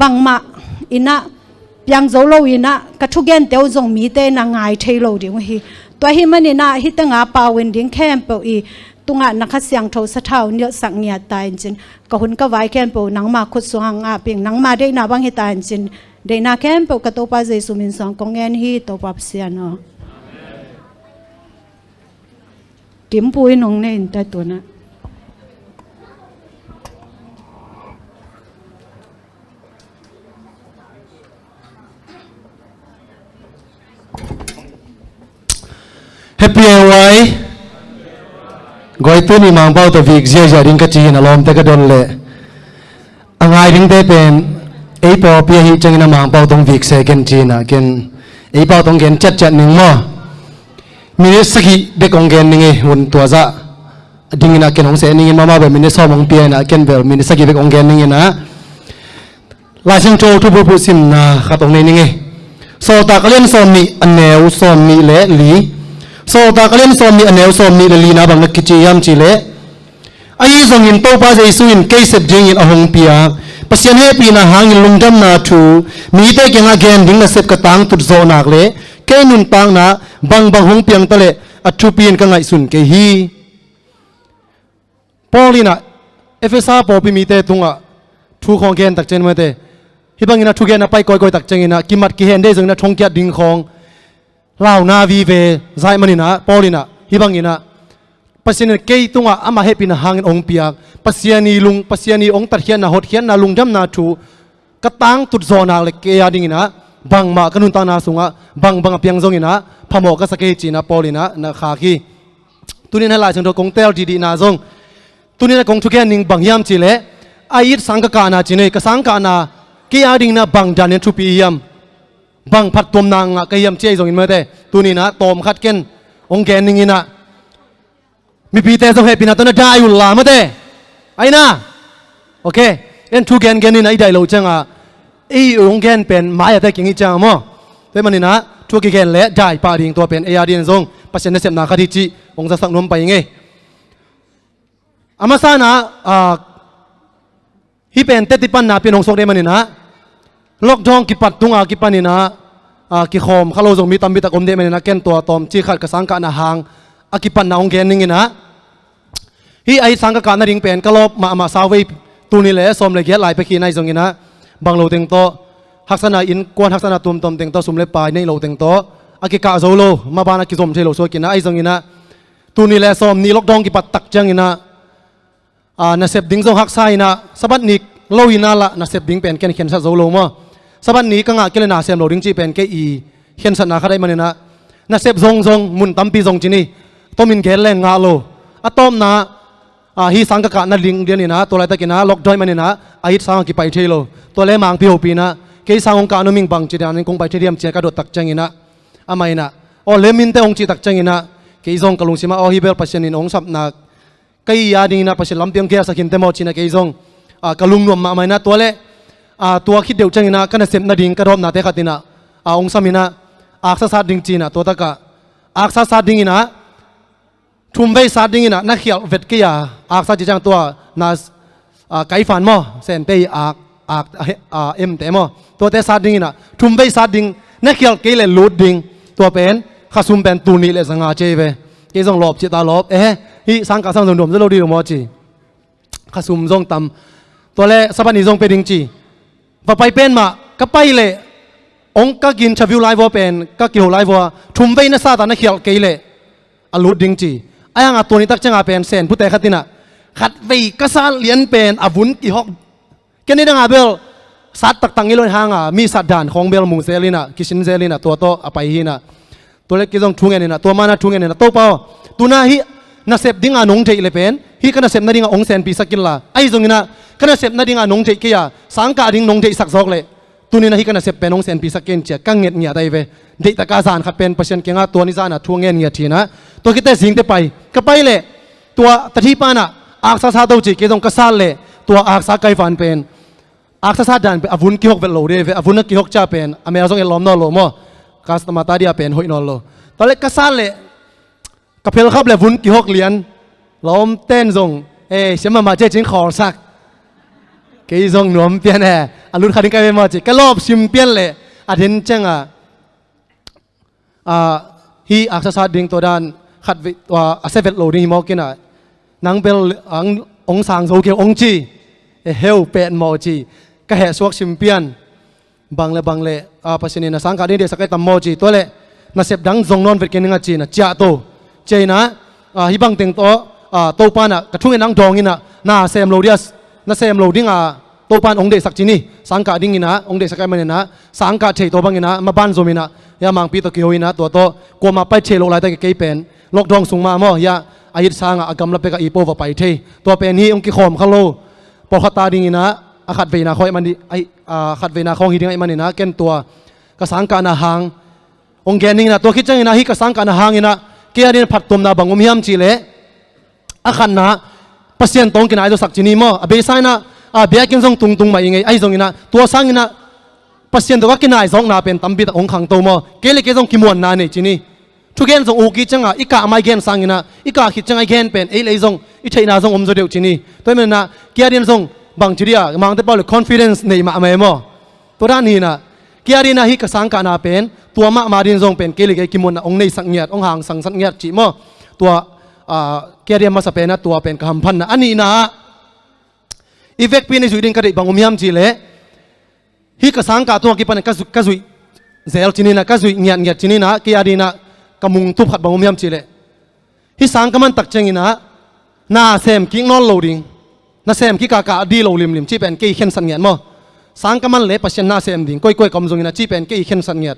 บังมาอินะยังโจโลอินะกระทุกเย็นเตียวจงมีเตนางไงเทโลดิ่งฮีตัวฮิมันอินะฮิตงาปาวินดิ่งแคมเปอีตุงะนักเสียงโทสะเท่าเนื้อสังเงียตายจินก็หุ่นก็ไว้แคมเปนังมาขุดสวงอาเปียงนังมาได้นาบังฮิตายจินได้นาแคมเปกระโตปาเจสุมินสองกงเงินฮีโตปับเสียนอกิมปุยนงเนี่ยแต่ตัวนะHappy away กอยตัวนี้มังเป้าตัววิกเจียจะดิ้งกระจีนอารมณ์แต่ก็โดนเละอังไงดิ้งได้เป็นไอ้ปอเปียหิจังนะมังเป้าตรงวิกเซกันจีน่ะกันไอ้ปอตรงกันจัดหนึ่งมั้งมีสักกี่เด็กองกันนี่หุ่นตัวจะดิ้งนะกันของเสนี่มาแบบมีซ้อมองเปียนะกันแบบมีสักกี่เด็กองกันนี่นะลายเส้นโจทุบผู้สิมนะครับตรงนี้นี่โซตากเล่นโซมีอันแนวโซมีเละลีโซตากเล่นโซมีอันแนวโซมีเละลีนะบางนักกิจยามจีเละไอ้ส่งอินโตป้าใจสุอินเกยเสพจิงอินอหงเปียปัสยันเฮปีนะหางอินลุงดำนาทูมีแต่ยังอาเกนดิ้งนะเสพกระตังตุดโซนักเละเกยนุนตังนะบางหงเปียงตะเละอัจฉริยะกังไงสุนเกฮีพอลีนะเอฟเอสอาพอพิมีแต่ตุงะทูของเกนตักเจนมาแต่ฮิบังอินะทุกเกนนะไปก่อยตักเจงอินะกิมัดกิเฮนได้จึงนะชงเกียดดิ้งของลาวนาวีเวใจมันนี่นะพอลีนะฮิบังอินะปัสยันเกยตุงะอามาเฮปีนะหางองเปียปัสยันีองตัดเขียนนะหดเขียนนะลุงดำนาทูกระตังตุดโซนักเละเกียดิ้งอินะบางมากันนุนตานาสุงะบางเปียงจงอินะพะโมกสเกจีนะพอลีนะนะขาคีตุนี้นะลายเชิงตัวกงเตลดีนะจงตุนี้นะกงทุกแกนิ่งบางยามจีเละไอยิดสังกกานาจีเนกสังกานาเกียดิ้งนะบางจานเนี่ยทุปียามบางพัดตัวนางเกียมเจียจงอินเมื่อเตตุนี้นะตอมขัดเกนองแกนิ่งอินะมีปีเตจงเฮปีนะตอนนั้นได้อยู่ละเมื่อเตไอ้นะโอเคเอ็นทุกแกนนี่นะไอได้เราจังอ่ะไอองแกนเป็นหมายแต่เก่งอีจังมั้งแต่มันนี่นะทุกแกนเละได้ปาดิ่งตัวเป็นเออาร์ดีนจงปัจจัยเสพนาคดีจีองจะสักนมไปยังไงอามาซานะฮิเป็นเตติปันนาเป็นองศกเดมันนี่นะล็อกจองกิปัดตุงกิปันนี่นะกิคอมข้าโลจงมีตำบิตะกมเดมันนี่นะเกนตัวตอมจีขัดกระสังกะนาหางกิปันนาองแกนนี่นะฮิไอสังกะการนาดิ่งเป็นกะลบมาซาเวตูนี่แหละสมเลยเกียรลายไปขีในจงนี่นะบางโลเต็งโตฮักษณะอินกวนฮักษณะตุมตอมเต็งโตสุมเลปายในโลเต็งโตกิกาโซโลมาบานากิจมเทโลโซกินะไอจงนี่นะตูนี่แหละสมนี่ล็อกจองกิปัดตักจังนี่นะนาเสพดิ้งจงฮักไซนะสบัดนิกโลวินาละนาเสพดิ้งเป็นแกนเขียนสัตโซโลมาสบัดนี้ก็งะเกลนาเซมโลดิ้งจีเป็นแกอีเขียนสัตนาคได้มันนะนาเสพจงมุนตั้มปีจงจีนี่ต้มินเกลเลงงาโลอะต้มนะฮีสังกะนาลิงเดียนี่นะตัวไรตะกินะล็อกดอยมันนี่นะไอฮิตสังกิไปเทโลตัวเลมังพิโอปีนะเกยสังองค์การนุมิงบังจีดานิคงไปเทียมเจียกระโดดตักจังนี่นะอาไม่นะโอเลมินเตองจีตักจังนี่นะเกยจงกลุงซิมาโอฮิเบลปัสยานินองสับนักกายยาดีนะปัจจุบันเพียงแค่สักหินเตมอชินะเกยจงกลุงนวมมาไม่นะตัวเล่ตัวคิดเดียวจังนะกันเสพนาดิ่งกระดมนาเตขัดนะองสามินะอักษรศาสตร์ดิ่งจีนะตัวตะกะอักษรศาสตร์ดิ่งนะทุ่มไปศาสตร์ดิ่งนะนักเขียวเวทกี้อักษรจีจังตัวนาไก่ฝันมั้งเซนเตยเอ็มเตมอตัวเตศาสตร์ดิ่งนะทุ่มไปศาสตร์ดิ่งนักเขียวเกยเลลูดดิ่งตัวเป็นข้าซุ่มเป็นตูนี่เลสังอาเจเวเกยจงหลบจิตาหลบฮีสังกัดสังสมดุมจะเราดีหรือไม่จีข้าซุ่มจงตำตัวเล่สบัดนี้จงเป็นดิงจีว่าไปเป็นมาก็ไปเลยองก็กินชาวิวไลฟ์ว่าเป็นก็กินไลฟ์ว่าทุ่มไปนักซาตานักเขียวเกยเลอลูดดิงจีไอ้ห่างตัวนี้ตักจังอาเป็นเซนผู้แต่ขัดตินะขัดไปก็ซาเลียนเป็นอาวุธกี่หอกแค่นี้ดังอาเบลสัตว์ตักตังนี้เลยห่างมีสัตว์ด่านของเบลมูเซลินะกิชินเซลินะตัวโตอไปฮีนะตัวเล็กกิจงทุ่งเงินนี่นะตัวมานะทุ่งเงินนี่นะโตเปล่าตัวน่าฮีนาเสพดิ้งานงเจเลยเป็นฮีก็นาเสพนาดิ้งองเซนปีสกิลละไอ้ตรงนี้นะก็นาเสพนาดิ้งานงเจกี่ยสังกัดดิ้งนงเจสักซอกเลยตัวนี้นะฮีก็นาเสพเป็นองเซนปีสกินเจกังเงียดเงียได้เวเด็กตะกาสานขัดเป็นเปอร์เซ็นต์เก่งตัวนี้ซานะทุ่งเงินเงียทีนะตัวคิดแต่สิ่งแต่ไปก็ไปเลยตัวตะที่ปานะอักษรศาสตร์ตัวจีกิจงกษัตริย์เลยตัวอักษรไกฟันเป็นอักษรศาสตร์ด่านเป็นอาวุธกี่หกเป็นโหลเดเวอาวุธนักกี่หกจ้าเป็นอเมริกาเอลล้อมนอลโลมอกาสตมาตาเดียเป็นหอยนอลโลตอนเล็กกษัตริย์เลยกับเพลครับเลยวุ้นกี่หกเหรียญล้อมเต้นทรงเสียมาเจ๊จิงขอสัก เกยซงหนวมเปียนแห่อลุดขัดกันไปหมดจีก็รอบชิมเปียนเลยอาทิตย์จังฮีอักษรศาสตร์ดิ่งตัวด้านขัดว่าเซเวตโลดิ่งมอกินนังเบลองสางโซเกียวองจีเฮลเป็นมอจีก็แห่สวกชิมเปียนบางเล่ปัจจุบันนะสังกัดนี้เดี๋ยวสักตั้มมอจีตัวเล่น่าเสพดังจงนอนเวทกินงาจีนะจ้าโตเจนะฮิบังเต็งโตโตปานะกระทุ่งนังดองนี่นะน่าเซมโลเดียสน่าเซมโลดิ่งโตปานองเดสักจีนี่สังกัดดิ่งนะองเดสักมันนะสังกัดเชยโตบังนะมาบ้านโซมินะยามังปีตะกี้หินะตัวโตกลัวมาไปเชยโลกหลายแต่เกยเป็นโลกดองสูงมามอยาอายิตสางอากำลับไปกับอีโปว่าไปเทตัวเป็นนี้องค์กิขอมข้าโลปอขตาดิ่งนะอาขัดเวนาคอยมันดิไอขัดเวนาคองหิดิ่งไอมันนี่นะเก่นตัวกระสังการนาหางองค์แกนิ่งนะตัวคิดจังนะฮิกระสังการนาหางนี่นะเกียร์นี่ผัดตุ่มนาบังอมยามจีเล่อาขันนะเปอร์เซ็นต์ตรงกินไอตัวสักจีนี่มั้งเบสไซนะเบียกินซงตุงมาอย่างไงไอซงนี่นะตัวสังนี่นะเปอร์เซ็นต์ตัวกินไอซงนาเป็นตั้มบิดองค์ขังตัวมั้งเกลี่ยซงกิมวนนาเนี่ยจีนี่ทุกเกณฑ์ซงอุกิจังอ่ะอีกาไม่เกณฑ์สังนี่นะอีกาคิดจังไอเกณฑ์เป็นเลยซงอีเทน่าซงอมจะเดียวจีนี่ตัวมันนะเกียร์นี่ซงบางจีเดียมังแต่บอกเลย confidence ในมาไม่มั้งตัวด้านนี้นะเกียร์นี่นะฮิกสังการนาเป็นตัวมาดินซงเป็นเกลี่ยกิมวนองค์ในสังเงียดองค์ห่างสังสังเงียดจีมั้งตัวเกียร์มาสเปนนะตัวเป็นคำพันนะอันนี้นะอีเฟกปีในสุดินกระดิบังอมยามจีเล่ฮิกสังกาตัวกิปันกสุยเซลจีนี่นะกสุยเงียดจีนี่นะเกียร์ดีนะกำมุงทุบขัดบังอมยามจีเล่ฮิสังกมันตักเจงินะน่าเซมกิ้งนอนโหลดิ้งน่าเซมกิ้งกาดีโหลลิมจีเป็นเกี่ยเข็นสังเงียดมั้งสังกมันเล่ปัชเชนน่าเซมดิ้งก้อยกำจงนะจีเป็นเกี่ยเข็นสังเงียด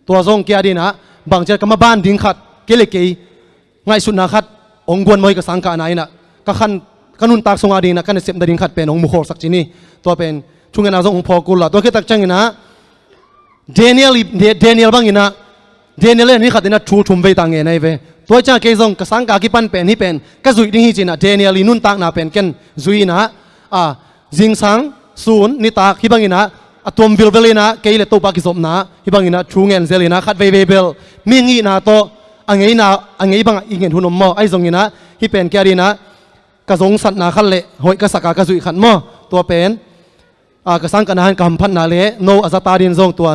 ตัวทรงเกียร์ดีนะบางเจอกำมาบ้านดิ้งขัดเกลี่ยกี่ไงสุดนะขัดองกวนมวยกับสังกาไหนนะก็ขันขนุนตากสงอาดีนะกันเสียบดินขัดเป็นองมุขสักจีนี่ตัวเป็นช่วงนั้นเราองพอกุลละตัวคิดตักจังนะเดนิเอลบางอินะเดนิเอลนี่ขัดนะชูชุมเวตังเงในเวตัวจ้าเกยซงกับสังกากิปันเป็นนี่เป็นก็จุยดิ้งฮีจีนะเดนิเอลนุนตากนาเป็นกันจุยนะจิงสังศูนย์นี่ตากฮิบังอินะตัววิลเวลินะเกยเลตัวปากิสมนะฮิบังอินะชูเงินเซลินะขัดเวเบลมีงี้นะโตอันงี้บางอีกเงินทุนมอไอซงนี่นะฮิเป็นแกดีนะกระสงสัตนาขันเละหอยกระสักกระสุยขันมอตัวเป็นกระสังกันหันกำพันนาเละโนอัจตาดินทรงตัว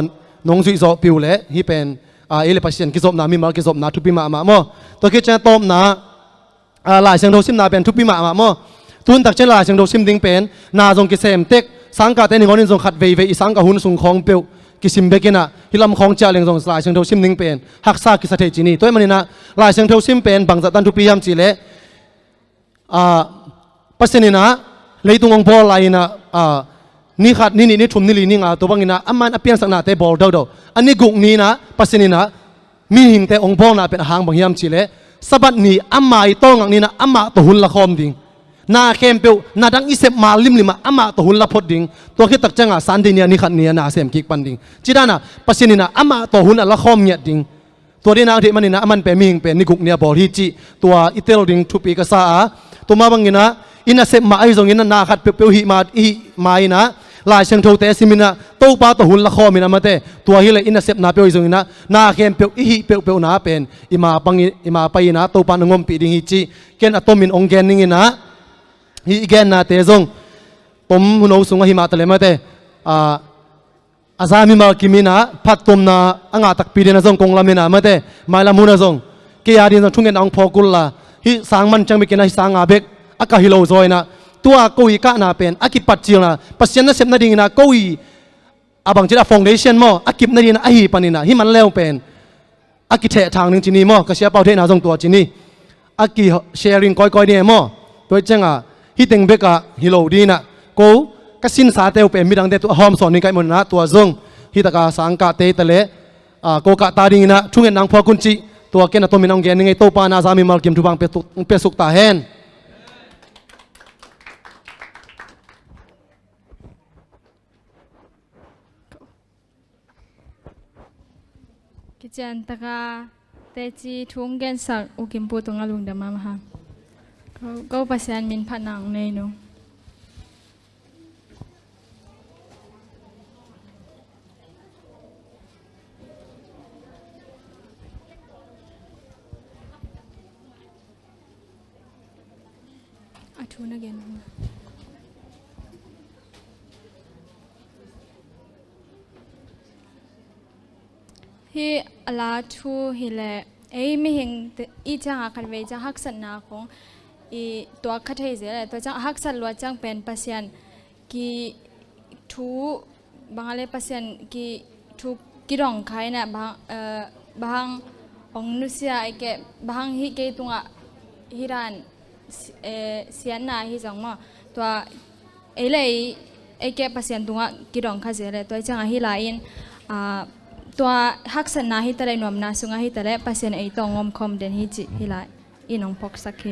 นงสุยโซปิวเละฮิเป็นเอเลปัชเชนกิศบนามีมากิศบนาทุบิมามอตัวคิดจะต้มนาหลายเชิงโดซิมนาเป็นทุบิมามอตุนตักเชนหลายเชิงโดซิมดิ้งเป็นนาทรงกิเซมเต็กสังกัดแต่หนึ่งคนนี้ทรงขัดเวอีสังกัดหุ่นทรงของเปียวกิสิมเบกินะฮิลำของเจ้าเลี้ยงทรงหลายเชิงโดซิมดิ้งเป็นฮักซากิสเทจินีตัวมันนี่นะหลายเชิงโดซิมเป็นบางจัดตันทุบิยามจีเล่ปัสนินะเลยตุงองบอลไลนะนี่ขัดนี่ชุมนี่ลีนี่งาตัวบางนะอามันอเปียนสักนาเตบอลเดาอันนี้กุกนี้นะปัสนินะมีหิงแต่องบอลนะเป็นหางบางยามจีเล่สบัดนี้อามาอีต้องนี่นะอามาตัวหุ่นละคอมดิ่งนาเข้มเปียวนาดังอิเสมาลิมอามาตัวหุ่นละพดดิ่งตัวคิดตักจังอ่ะสันเดียนี่ขัดเนี่ยนาเสมกิกปันดิ่งจีด้านะปัสนินะอามาตัวหุ่นละคอมเนี่ยดิ่งตัวนี้นะที่มันนี่นะมันเป็นมีหิงเป็นนี่กุกเนี่ยบอลที่จีตัวอิเตลดิ่งทุปีกษาตัวมาบางอย่างนะอินเสมาไอซงอินนาขัดเปียวหิมาอินะลายเชิงโทเตสิมินะโตปาตหุ่นละคอมินะมาเตตัวฮิเลอินเสนาเปียวอิซงอินะนาเข้มเปียวเปียวนาเป็นอิมาปังอิมาไปนะโตปานงมปีดิ่งฮิจิเกนอะตอมินองเกนนิงินะฮิเกนนาเตซงปมหุนเอาสุงหิมาตะเลมาเตอาซามิมากิมินะพัดตมนาอ่างตักปีเดนะซงกงลามินะมาเตไม่ละมุนะซงเกียร์ดินซงทุ่งเงินองพอกุลละฮิสังมันจังมิกินะฮิสังอาเบกอากาฮิโลซอยนะตัวกุยกะนาเป็นอากิปัจจิลนะปัจจัยนั้นเสพนาดิงนะกุยอาบังจิตาฟองเดชันมั่งอากิบนาดินะอหิปานินะฮิมันเลวเป็นอากิเททางหนึ่งจีนี่มั่งก็เสียเป้าเทน่าจงตัวจีนี่อากิแชร์ริงก้อยเนี่ยมั่งโดยจังอ่ะฮิติงเบกะฮิโลดีนะกูก็สินสาเตวเป็นมิดังเดตัวหอมสอนนี่ไกมันนะตัวจงฮิตากาสังกะเตตะเลกูกะตาดิงนะช่วงเงินนางพอกุนจิตัวเกณฑ์ตัวมินองเกณฑ์ยังไงโตปานาซามิมาลกิมทุบังเปสุกตาเฮนกิจการตะกาเตจีทุ่งเกนสักอุกิมปูตรงอลุงเดมามาฮะก็ภาษามินผนังในนูอาทูนักเรียน hi ala thu hi le ei mi hing I chang kan ve chang hak san na kong I to kha thei je le to chang hak san lo chang pen pasian ki thu bangale pasian ki thu ki rong khai na bang ong nusia ai ke bang hi ke tunga hiran sian na hi jang ma to ei le ai ke pasian tunga ki rong kha je le to chang hi la inตัวฮักษณะฮิตะไรนวมนาสุงฮิตะไรปัสยันไอตองอมคอมเดนฮิจิฮิลาอินองพกสักเค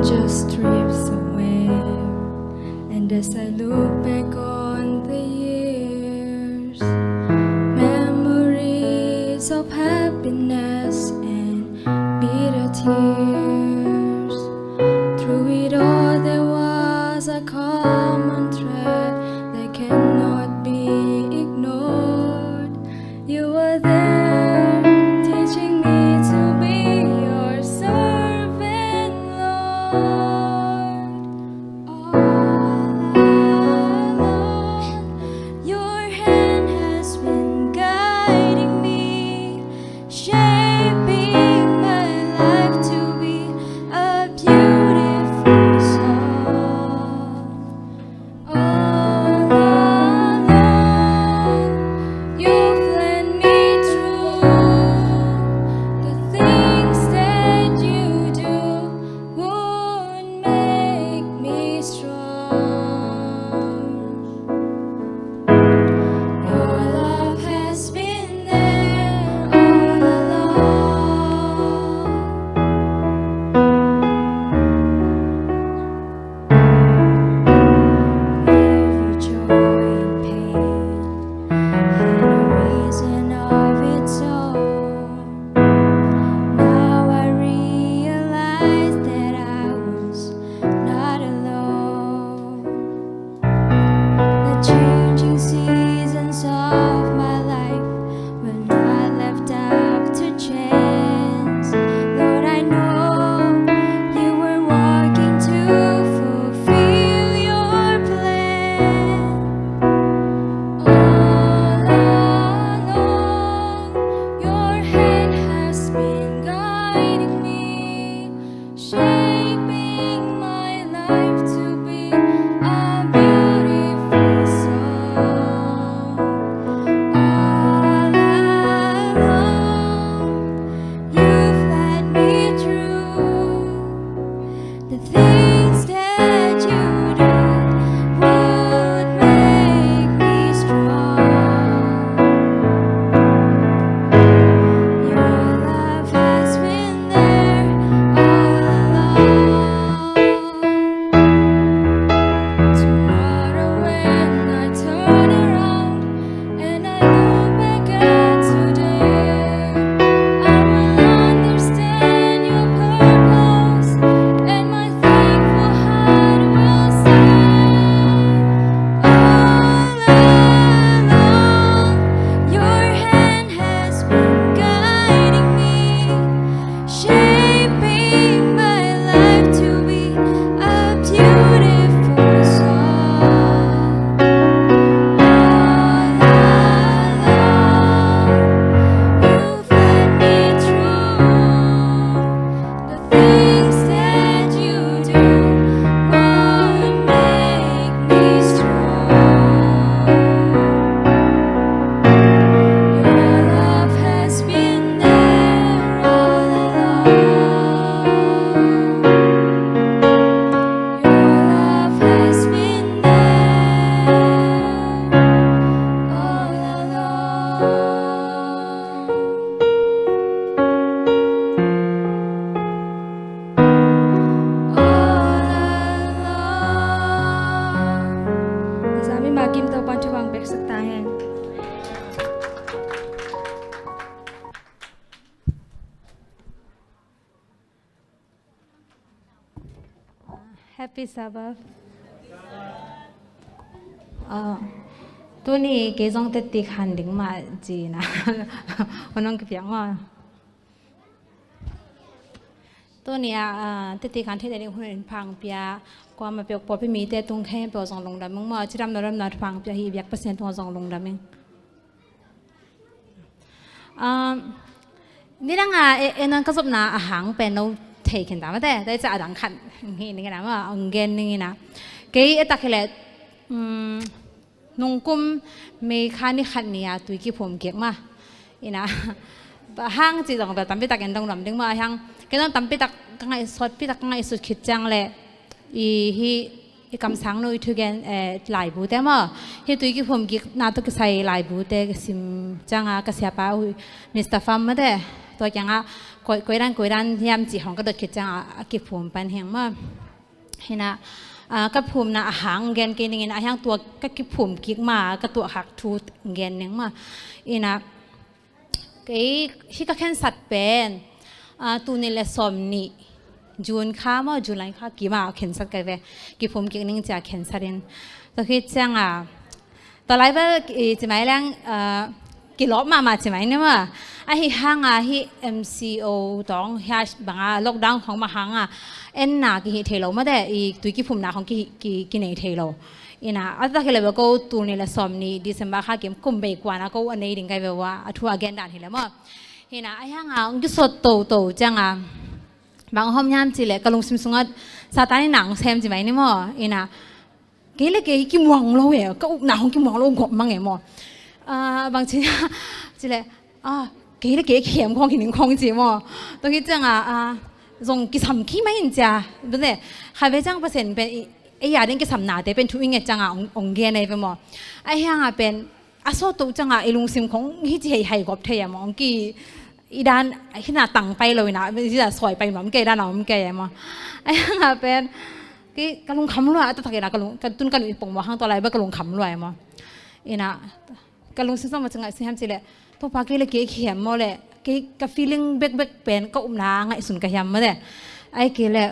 just drifts away. And as I look back on the years, memories of happiness and bitter tears, through it all there was a common thread that cannot be ignored. You were there, teaching me to be your servant, Lord. All along, your hand has been guiding me, shaping my life to be Happy Sabbath ตัวนี้เกี่ยงติดติดขันดิ้งมาจีนะวันนั้นก็เพียงว่าตัวนี้ติดติดขันที่ได้คนอื่นพังเปียกว่ามาเปียกปอดพี่มีแต่ตรงแค่เปียกสองลงดำมึงมาที่รำนพังเปียฮีเปียก%ตัวสองลงดำมึงนี่ดังนั้นก็สมนาอาหารเป็นเราเทกันตามแต่ได้จะดังขันนี่นะว่าองเกนนี่นะเกี่ยตักเลยนุ่งกุ้มไม่ขานี่ขันเนี่ยตุยกี่ผมเก็บมาอีนะห้างจีตองแบบตั้มไปตักกันตรงหลังดึงมาห้างก็ต้องตั้มไปตักกังไงสดไปตักกังไงสุดขิดจังเลยอีกำสังนู่นทุกอย่างหลายบูแต่มาเฮตุยกี่ผมเก็บน่าต้องใส่หลายบูแต่สิมจังก็เสียไปมิสเตอร์ฟัมมาแต่ตัวอย่างกวยด้านยามจีของก็โดดขิดจังเก็บผมเป็นแห่งมาเห็นนะก็ภูมินะอาหารเงินกินอย่างนี้นะอย่างตัวก็คิดภูมิคิดมาก็ตัวหักทูเงินนึงมาอีนะที่ก็แค่สัตว์เป็นตัวนี้แหละสมนี่จูนข้ามาจูนไรข้ากี่มาแค่สัตว์กันไปกี่ภูมิคิดนึงจะแค่สัตว์เองตัวคิดจังตอนแรกว่าจะไม่เรื่องกี่รอบมาใช่ไหมเนี่ยว่าไอ้ห้างที่ MCO ต้องหาบางล็อกดาวน์ของมาห้างเอ็นน่ะกี่เทโลมาแต่อีตุยกี่ภูมิน่ะของกี่ในเทโลอีน่ะอันตรายเลยว่าก็ตัวนี้แหละสมนี่ดิฉันบ้าข้าเก็บกุมเบกว่านะก็อันนี้ดิ่งไกแบบว่าทัวร์แกนด่านเห็นแล้วมั้งเห็นนะไอ้ห้างก็สดโตจังบางห้องยามจีเลยก็ลงซิมซุงซาตานี่หนังแซมจีไหมเนี่ยมั้งอีน่ะเกี่ยเลยกี่มองเราเหรอก็หนังของกี่มองเรากบมั้งไงมั้งบางทีจีเลยเกี่ยเข็มของหินของจีมั้งตัวคิดจังรงกิสำขี้ไม่เห็นจ้าเป็นเลยใครไปจ้างเปอร์เซ็นต์เป็นไอ้ยาเด่นกิสำหนาแต่เป็นทุกอย่างจังองเกนในเป็นมั้งไอ้ห่างเป็นอาโซตุจังไอ้ลุงซิมของฮิจิไฮกบเทียมั้งกี่อีด้านไอ้ขนาดตังไปเลยนะไม่ใช่สวยไปมั้งเกด้านหนอมเกยมั้งไอ้ห่างเป็นกี่กระลุงคำรวยตัวตะเกียบกระลุงกระตุ้นกระลุงปงว่าห้างตัวอะไรบ้างกระลุงคำรวยมั้งอีน่ะกระลุงซิมมาจังไงซิมจีเลยตัวพากี่เลยกี่เขียมมั้งเลยกับ feeling เบกเป็นก็นาไงสุนกระยำมาเด้ไอ้เกลือ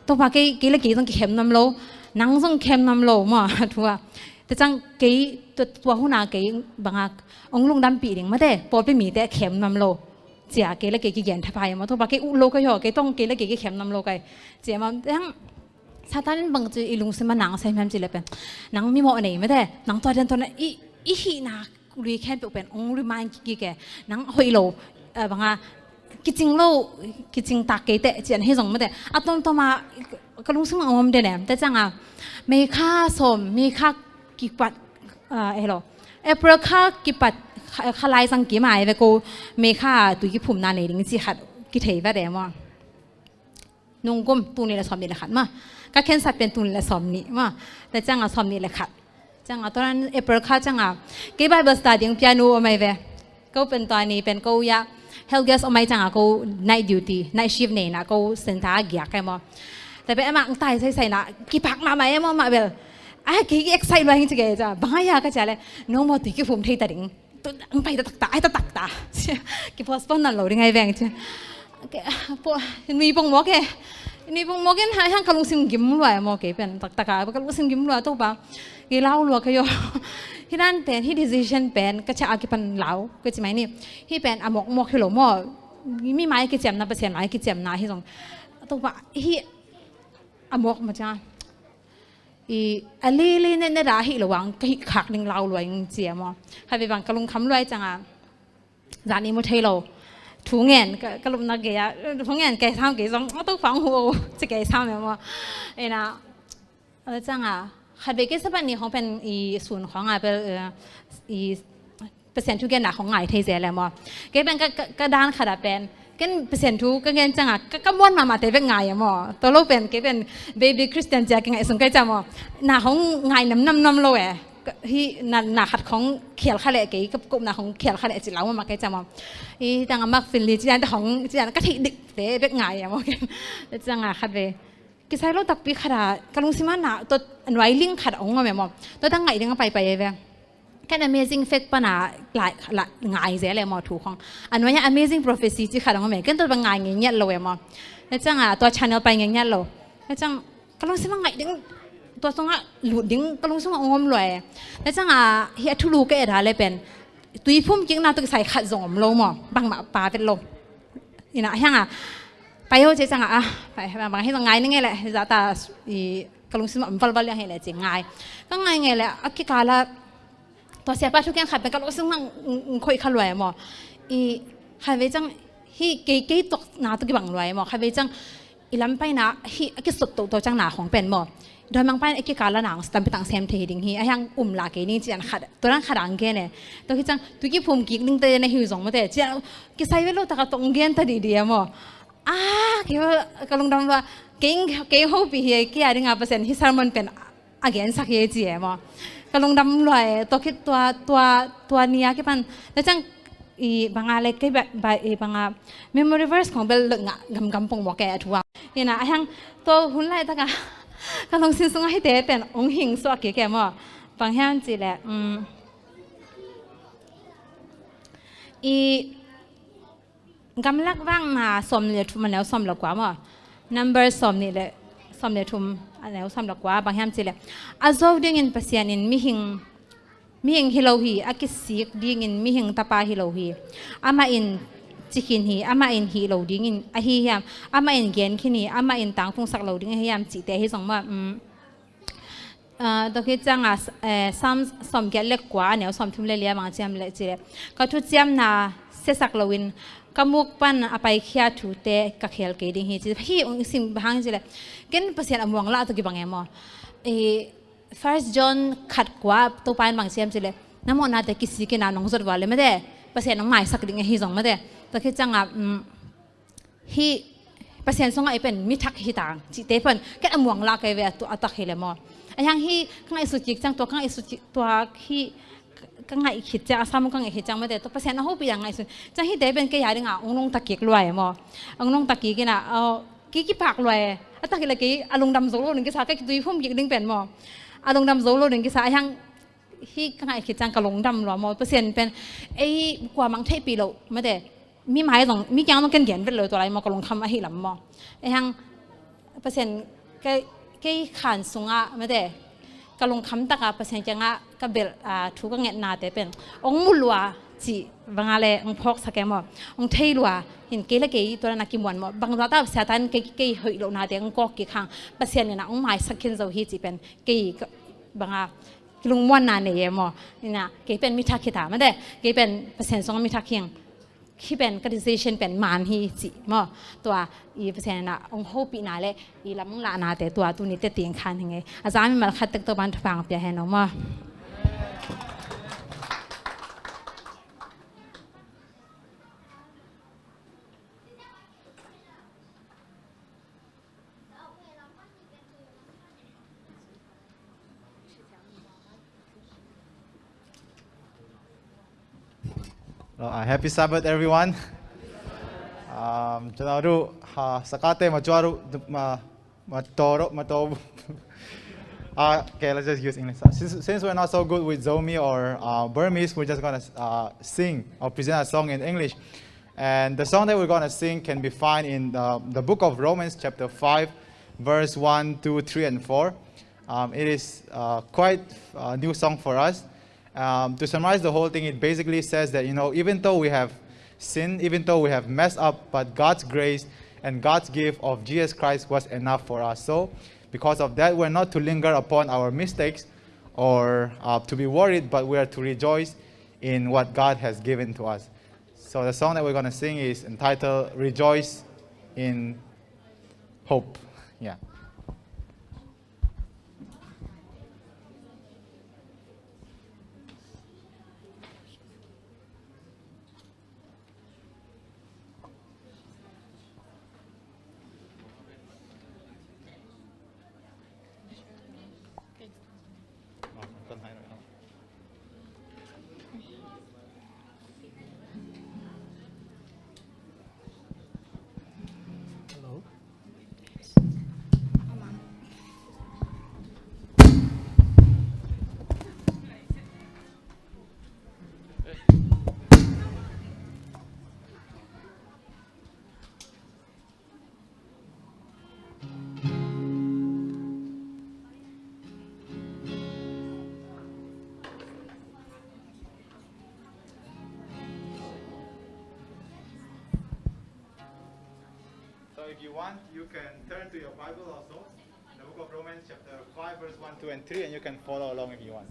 ตัวพากี่เลยกี่ต้องเข็มน้ำโลนังต้องเข็มน้ำโลมาทัวแต่จังกี่ตัวหัวหน้ากี่บางองลุงดำปีดิ่งมาเด้ปอดไปมีแต่เข็มน้ำโลเจียกี่เลยกี่เย็นทับไปมาตัวพากี่อุโลก็หยอกกี่ต้องกี่เลยกี่เข็มน้ำโลกันเจียมาทั้งซาตานบางจีลุงสมานังใส่แม่จีเลยเป็นนังมีหมอไหนไม่ได้นังตัวเดินตัวนั้นอีหีนักรีแค่เป็นองรีมายกี่แกนังหอยโลบางกิจริงเรากิจริงตากเกตเจียนให้ส่งมาแต่ต้นต่อมากระลุงซึ่งอมเดนเนี่ยแต่จังมีค่าสมมีค่ากิปัดเหรอเปรค่ากิปัดขลายสังกีหมายไปกูมีค่าตุยกิพุ่มนานในดิ้งจีขัดกิเทยไปแต่ว่านุ่งก้มตูนี่แหละสอมนี่แหละขัดมาก็แค่สัตว์เป็นตูนี่แหละสอมนี่มาแต่จังสอมนี่แหละขัดจังตอนนั้นเปรค่าจังกี่ใบเบอร์สตาร์ดิ้งเปียโนไม่เว้ก็เป็นตอนนี้เป็นกูยาHelp guest ออกมาจังก็ night duty night shift เนี่ยนะก็เส้นทางเกียร์กันมั้งแต่เป็นมาตายใส่นะกี่พักมาไหมมาเบลกี่ excite เลยจริงๆจ้ะบางอย่างก็จะเลย no more ที่ผมที่ตัดดิ่งตัวไปตักตาไอ้ตักตากี่ postpone นั่นเราได้ไงแบงค์จ้ะพวกมีปงหมอกแกนี่ปงหมอกแกหายทางกระลุงซิมกิมรวยหมอกแกเป็นตักกระลุงซิมกิมรวยตัวบ้ากี่เล่าลัวขยอที่นั่นเป็นที่ decision เป็นก็จะอากิปันเหลาก็จะไหมนี่ที่เป็นอมกฮิโลมอมีไม้กิจเจมนะเปอร์เซ็นต์ไม้กิจเจมนะที่ตรงตัวว่าที่อมกมาจ้าลีเนี่ยด่าฮิโลวังก็ฮิขักหนึ่งเหลารวยเจียมใครไปบังกระลุงคำรวยจังจานนี้มุทเทโลถุงเงินกระลุงนักเกียร์ถุงเงินแกทำกี่สองต้องฟังหัวจะแกทำอย่างว่านะจังขัดเบกิสปันนี่ของเป็นส่วนของเป็นเปอร์เซ็นต์ทุกอย่างของไงเทเซแล้วมั้งแกเป็นกระดานขัดเป็นกันเปอร์เซ็นต์ทุกก็เงินจังก็ม้วนมาแต่เป็นไงมั้งตัวเราเป็นแกเป็นเบบี้คริสเตียนจะไงสงสัยจังมั้งหน้าของไงน้ำโลที่หน้าขัดของเขียนขัดเลยกับกลุ่มหน้าของเขียนขัดเลยจิ๋วมาแกจังมั้งจังมักฟินลีจีนแต่ของจีนก็ที่ดิเตะเป็นไงมั้งจังขัดเบกิใส่เราตักปีขนาดกระลุงซิมาหนาตัวอันไว้ลิงขัดองค์มาแบบมั้งตัวตั้งไงเดี๋ยวไปเว้ยแค่ amazing fact ปะนะหลายไงเสียเลยมั้งถูกของอันไว้ amazing prophecy ที่ขัดองค์มากันตัวบางไงเงี้ยเลยมั้งแล้วจังตัว channel ไปเงี้ยเลยแล้วจัง ก็ลงสิมังไงดึงตัวสงะหลุดดึงก็ลงสิมังงมลอยแล้วจังเฮียทุลูก็เอ็ดหาเลยเป็นตุยพุ่มจิงนาตุกใส่ขัดส่งลงหมอบางมาปลาเป็นลมนี่นะยังไปเขาจะจังไปบางให้ต้องไงนี่ไงแหละจะตาก็ลงสิมังฟัลฟัลยังไงแหละจริงไงก็ไงแหละอักขิกาละตัวเสียป้าทุกอย่างขัดเป็นก็ลงสิมังคุยขลวยหมอใครไปจังฮีเก๋ๆตกนาตุกบังลอยหมอใครไปจังอีลำไปนะฮีอักขิสุดตัวจังหนาของเป็นหมอโดยบางไปอักขิกาละหนังสตัมไปต่างเซมเทดิ่งฮียังลาเกนี่จีนขัดตัวนั้นขัดอังเกนเนี่ยตัวที่จังตุกี้ภูมิกิกนึงเตยในหิวสองมาเตะจีนกิใส่เวลาตะกตรงเกนตัดดีหมอเกี่ยวกับลงดำว่าเก่งหูปีเฮียกี่อะไรเ%ที่สามมันเป็นอักเกนสักเยจีหมอกำลังดำลอยตัวคิดตัวเนี้ยกี่ปันแล้วจังบางอะไรก็แบบบาง memory verse ของเบลล์กำปงบอกแกถูกว่าเนี่ยนะยังตัวหุ่นไล่ตะกะกำลังสิ้นสุดให้เตะเป็นองค์หิงสวกแก่หมอบางแห่งจีแหละกำลังว่างมาสมเนี่ยทุมันแล้วสมหลักกว่าหมอ number สมนี่แหละสมเนี่ยทุมอันแล้วสมหลักกว่าบางแห่งจีแหละอาโซดิ้งอินปัสยานินมีหิงฮิโลฮีอากิสิกดิ้งอินมีหิงตาปาฮิโลฮีอามาอินจิกินฮีอามาอินฮิโลดิ้งอินอาฮิยามอามาอินเกนคินีอามาอินตังฟงสักโลดิ้งฮิยามจิเตฮิสองมาตอนที่จังซ้ำสมเกล็กกว่าเนี่ยสมทุ่มเลี้ยบางเจียมเละจีเละก็ทุกเจียมนาเสสักโลวินกำมุกปันอภัยขี้ยาถูเตะกักเฮลเกดิ้งฮีจีพี่องค์สิมบางจีเละเกณฑ์ภาษาอังกฤษละตัวกี่บางอย่างมั้งFirst John ขัดกว่าตัวไปบางเสียมจีเลยน้ำมันน่าจะกิสิกินน้ำนองสดว่าเลยไม่ได้ภาษาน้องใหม่สักดิ่งฮีสองไม่ได้แต่คือจังฮีภาษาสองไอเป็นมิทักฮีต่างจิตเตเป็นแค่อมวงลากไปเวตัวอัตเฮเลมอไอยังฮีข้างไอสุจิกจังตัวข้างไอสุจิตัวฮีข้างไอขิดจังซ้ำข้างไอขิดจังไม่ได้ตัวภาษาน้องหูปียังไงสุจังฮีเตเป็นแค่ยาดิ่งองนงตะเกียกรวยมอองนงตะเกียกินกี่ปากรวยอัตเฮเลกี่อารมณ์ดำโซโล่หนึ่งกี่สาก็ตุยพุ่มยิ่งดิ่งเป็นมออารมณ์ดำโซโล่หนึ่งกิสายังที่ข้างในคิดจังกะลงดำหรอมอเปอร์เซ็นต์เป็นกว่ามังเทปีโลไม่ได้มีหมายต้องมีอย่างต้องเขียนเป็นเลยตัวอะไรมอกะลงคำอะไรหลังมอยังเปอร์เซ็นต์ก็ขันสูงอ่ะไม่ได้กะลงคำตะกะเปอร์เซ็นต์จังอ่ะก็เบลทุกก็เงียนาแต่เป็นองมุลวาจีบางอะไรองพอกสักแกมอองเทลัวเห็นเกล้เกยตัวนักกิมวันมอบางตาเสียตันเกยเหยโลนาแต่องกอกกี่ครั้งเปอร์เซ็นต์เนี่ยนะองหมายสักเขียนจะฮีจีเป็นเกยบางลุงวันนานเนี่ยมอนี่นะเกยเป็นมิทักขิตาไม่ได้เกยเป็นเปอร์เซ็นต์สองมิทักเคียงที่เป็นกระดิเซชันเป็นมานฮีจีมอตัวเปอร์เซ็นต์นะองโฮปีนาเลยลำลานาแต่ตัวนี้เตตียงคันยังไงอาจารย์มีมาคัดตึกตัวบันทฟังเปียเห็นน้องมอHappy Sabbath, everyone. Janaru sakate majuaru matoro. Okay, let's just use English. Since we're not so good with Zomi or Burmese, we're just gonna sing or present a song in English. And the song that we're gonna sing can be found in the book of Romans, chapter 5, verse 1, 2, 3, and 4. It is quite a new song for us. To summarize the whole thing, it basically says that, even though we have sinned, even though we have messed up, but God's grace and God's gift of Jesus Christ was enough for us. So, because of that, we're not to linger upon our mistakes or to be worried, but we are to rejoice in what God has given to us. So the song that we're going to sing is entitled Rejoice in Hope. Yeah. if you want, you can turn to your Bible also, in the book of Romans chapter 5, verse 1, 2, and 3, and you can follow along if you want.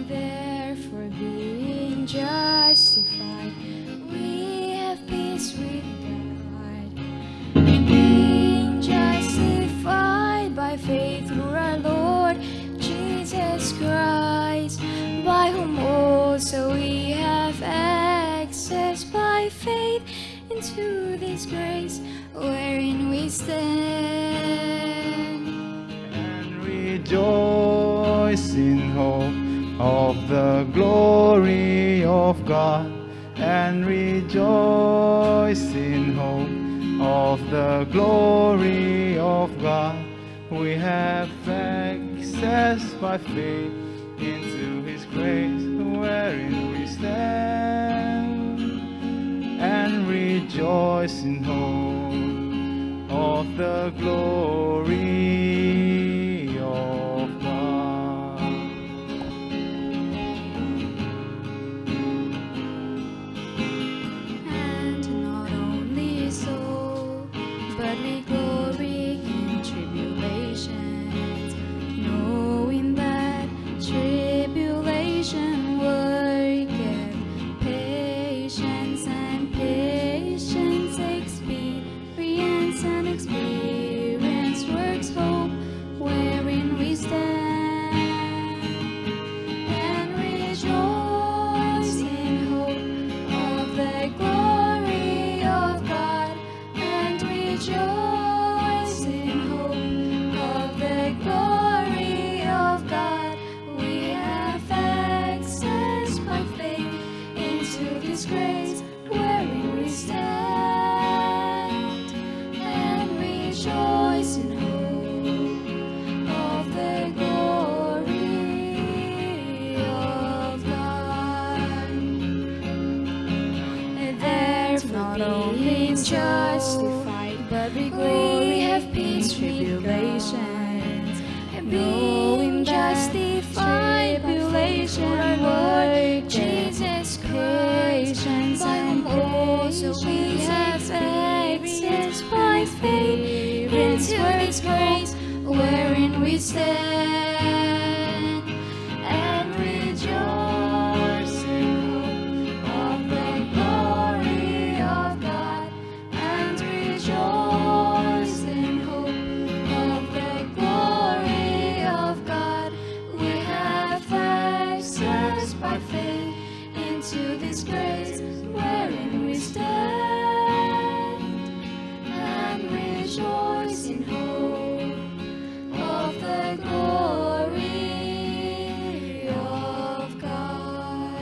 Therefore, being justified, we have peace with God. Being justified by faith through our Lord Jesus Christ, by whom also we have access by faith into this grace wherein we stand. And rejoice in hope of the glory of God. And rejoice in hope of the glory of God. We have access by faith into His grace wherein we stand. And rejoice in hope of the glory of God. And not only so, but we glory in tribulations, knowing that tribulation worketh patience, and patience experience, and experience works hope, wherein we stand. And rejoice in hope of the glory of God. And rejoice in hope of the glory of God. We have access by faith into this grace wherein we stand. And rejoice in hope of the glory of God. Therefore, not only justified, but we have peace tribulations, knowing justified tribulation work Jesus patience, and also we have access by faith into His grace wherein we stand. And rejoice in hope of the glory of God. And rejoice in hope of the glory of God. We have access by faith into this grace wherein we stand. And rejoice in hope of the glory of God.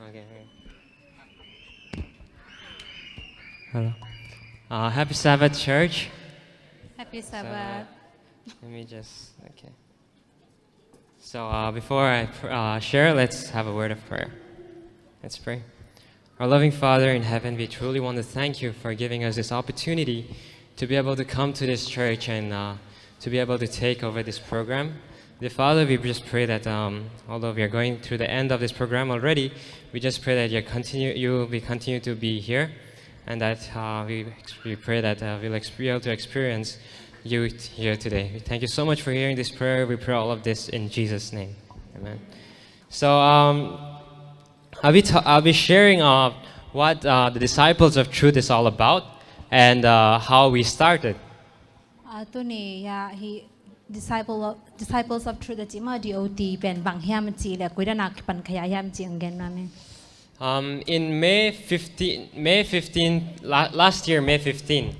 Okay. Hello. Happy Sabbath, church. Happy Sabbath. Let me just, okay. So before I share, let's have a word of prayer. Let's pray. Our loving Father in heaven, we truly want to thank you for giving us this opportunity to be able to come to this church and to be able to take over this program. Dear Father, we just pray that although we are going through the end of this program already, we just pray that you will continue to be here, and that we pray that we'll be able to experience you here today. Thank you so much for hearing this prayer. We pray all of this in Jesus' name. Amen. So I'll be sharing what the Disciples of Truth is all about and how we started. Disciples of Truth จิมา DOT เป็นบางเฮียมจีและกุยดานักปันขยายามจีอังเกนนั่นเอง In May 15, last year, May 15,